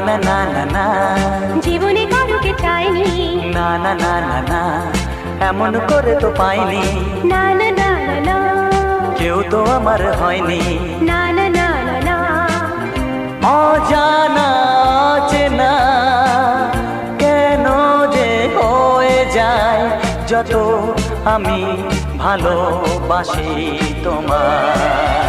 না না না না, জীবনে কারুকে চাইনি। না না না না না, এমন করে তো পাইনি। না না না না না, কেউ তো আমার হয়নি। না না না না না, অজানা চেনা কেন যে হয়ে যায় যত আমি ভালোবাসি তোমায়।